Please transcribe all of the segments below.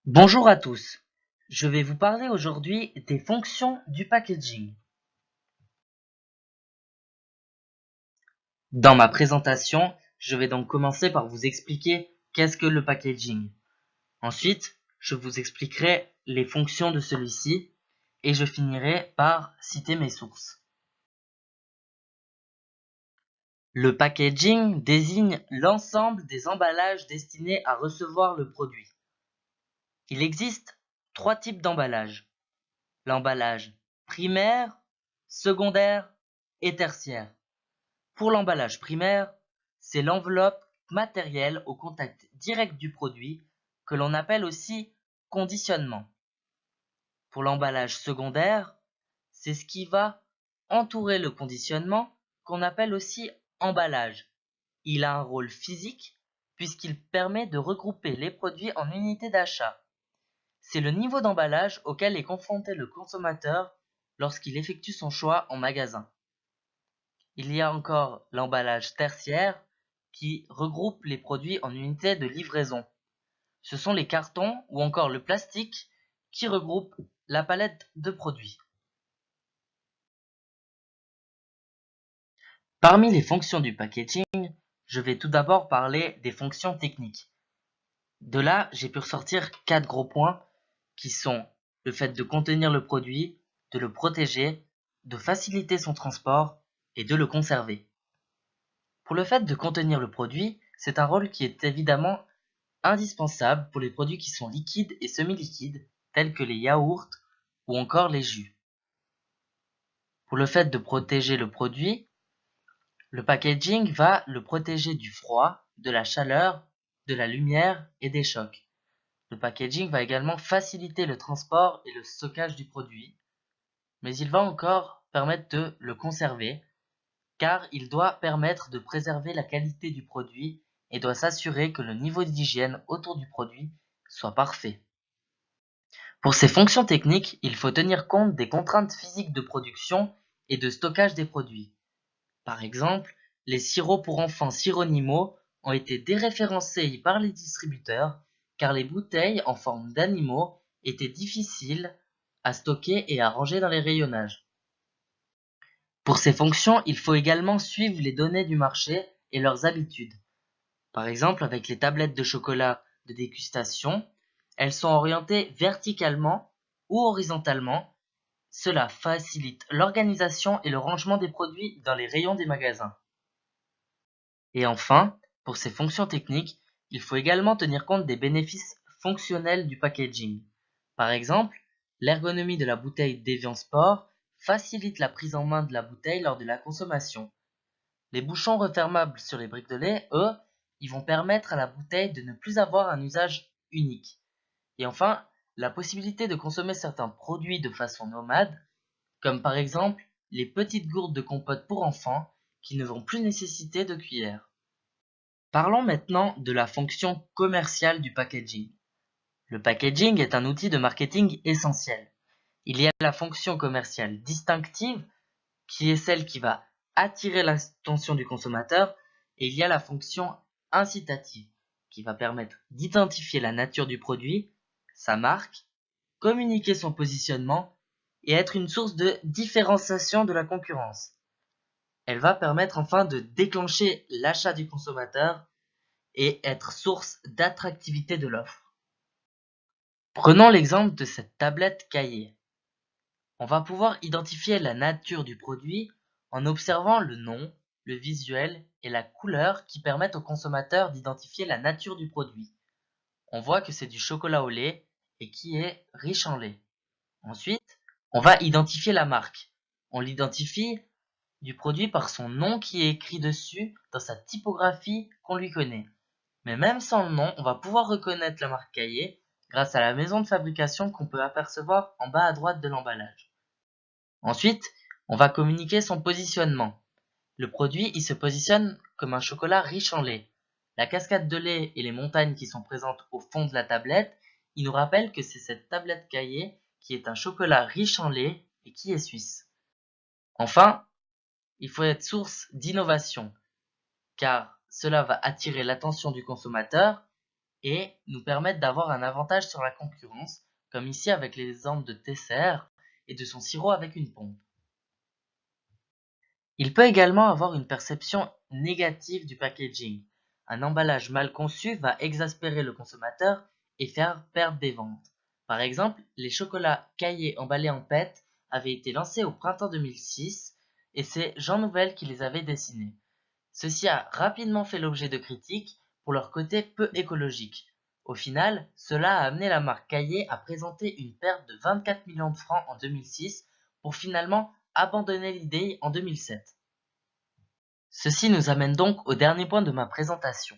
Bonjour à tous, je vais vous parler aujourd'hui des fonctions du packaging. Dans ma présentation, je vais donc commencer par vous expliquer qu'est-ce que le packaging. Ensuite, je vous expliquerai les fonctions de celui-ci et je finirai par citer mes sources. Le packaging désigne l'ensemble des emballages destinés à recevoir le produit. Il existe trois types d'emballages. L'emballage primaire, secondaire et tertiaire. Pour l'emballage primaire, c'est l'enveloppe matérielle au contact direct du produit que l'on appelle aussi conditionnement. Pour l'emballage secondaire, c'est ce qui va entourer le conditionnement qu'on appelle aussi emballage. Il a un rôle physique puisqu'il permet de regrouper les produits en unités d'achat. C'est le niveau d'emballage auquel est confronté le consommateur lorsqu'il effectue son choix en magasin. Il y a encore l'emballage tertiaire qui regroupe les produits en unités de livraison. Ce sont les cartons ou encore le plastique qui regroupent la palette de produits. Parmi les fonctions du packaging, je vais tout d'abord parler des fonctions techniques. De là, j'ai pu ressortir 4 gros points qui sont le fait de contenir le produit, de le protéger, de faciliter son transport et de le conserver. Pour le fait de contenir le produit, c'est un rôle qui est évidemment indispensable pour les produits qui sont liquides et semi-liquides, tels que les yaourts ou encore les jus. Pour le fait de protéger le produit, le packaging va le protéger du froid, de la chaleur, de la lumière et des chocs. Le packaging va également faciliter le transport et le stockage du produit, mais il va encore permettre de le conserver, car il doit permettre de préserver la qualité du produit et doit s'assurer que le niveau d'hygiène autour du produit soit parfait. Pour ces fonctions techniques, il faut tenir compte des contraintes physiques de production et de stockage des produits. Par exemple, les sirops pour enfants Sironimo ont été déréférencés par les distributeurs car les bouteilles en forme d'animaux étaient difficiles à stocker et à ranger dans les rayonnages. Pour ces fonctions, il faut également suivre les données du marché et leurs habitudes. Par exemple, avec les tablettes de chocolat de dégustation, elles sont orientées verticalement ou horizontalement. Cela facilite l'organisation et le rangement des produits dans les rayons des magasins. Et enfin, pour ces fonctions techniques, il faut également tenir compte des bénéfices fonctionnels du packaging. Par exemple, l'ergonomie de la bouteille d'Evian Sport facilite la prise en main de la bouteille lors de la consommation. Les bouchons refermables sur les briques de lait, eux, ils vont permettre à la bouteille de ne plus avoir un usage unique. Et enfin, la possibilité de consommer certains produits de façon nomade, comme par exemple les petites gourdes de compote pour enfants qui ne vont plus nécessiter de cuillère. Parlons maintenant de la fonction commerciale du packaging. Le packaging est un outil de marketing essentiel. Il y a la fonction commerciale distinctive, qui est celle qui va attirer l'attention du consommateur, et il y a la fonction incitative, qui va permettre d'identifier la nature du produit, sa marque, communiquer son positionnement et être une source de différenciation de la concurrence. Elle va permettre enfin de déclencher l'achat du consommateur et être source d'attractivité de l'offre. Prenons l'exemple de cette tablette cahier. On va pouvoir identifier la nature du produit en observant le nom, le visuel et la couleur qui permettent au consommateur d'identifier la nature du produit. On voit que c'est du chocolat au lait et qui est riche en lait. Ensuite, on va identifier la marque. On l'identifie du produit par son nom qui est écrit dessus dans sa typographie qu'on lui connaît. Mais même sans le nom, on va pouvoir reconnaître la marque Cahier grâce à la maison de fabrication qu'on peut apercevoir en bas à droite de l'emballage. Ensuite, on va communiquer son positionnement. Le produit, il se positionne comme un chocolat riche en lait. La cascade de lait et les montagnes qui sont présentes au fond de la tablette, ils nous rappellent que c'est cette tablette Cahier qui est un chocolat riche en lait et qui est suisse. Enfin, il faut être source d'innovation, car cela va attirer l'attention du consommateur et nous permettent d'avoir un avantage sur la concurrence, comme ici avec l'exemple de Tesser et de son sirop avec une pompe. Il peut également avoir une perception négative du packaging. Un emballage mal conçu va exaspérer le consommateur et faire perdre des ventes. Par exemple, les chocolats Caillé emballés en PET avaient été lancés au printemps 2006 et c'est Jean Nouvel qui les avait dessinés. Ceci a rapidement fait l'objet de critiques pour leur côté peu écologique. Au final, cela a amené la marque Caillé à présenter une perte de 24 millions de francs en 2006 pour finalement abandonner l'idée en 2007. Ceci nous amène donc au dernier point de ma présentation.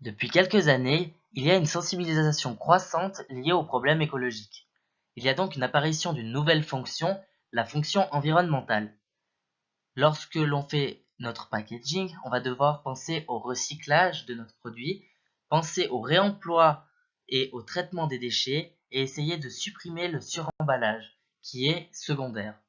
Depuis quelques années, il y a une sensibilisation croissante liée aux problèmes écologiques. Il y a donc une apparition d'une nouvelle fonction, la fonction environnementale. Lorsque l'on fait notre packaging, on va devoir penser au recyclage de notre produit, penser au réemploi et au traitement des déchets et essayer de supprimer le suremballage, qui est secondaire.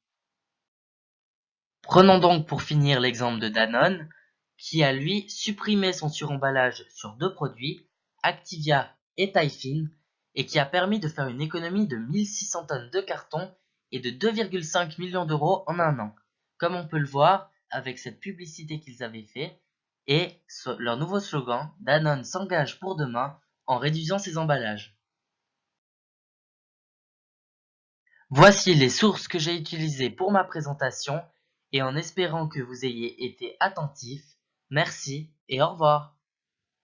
Prenons donc pour finir l'exemple de Danone, qui a lui supprimé son suremballage sur 2 produits, Activia et Typhine, et qui a permis de faire une économie de 1600 tonnes de carton et de 2,5 millions d'euros en un an, comme on peut le voir avec cette publicité qu'ils avaient fait, et leur nouveau slogan, Danone s'engage pour demain en réduisant ses emballages. Voici les sources que j'ai utilisées pour ma présentation et en espérant que vous ayez été attentifs, merci et au revoir.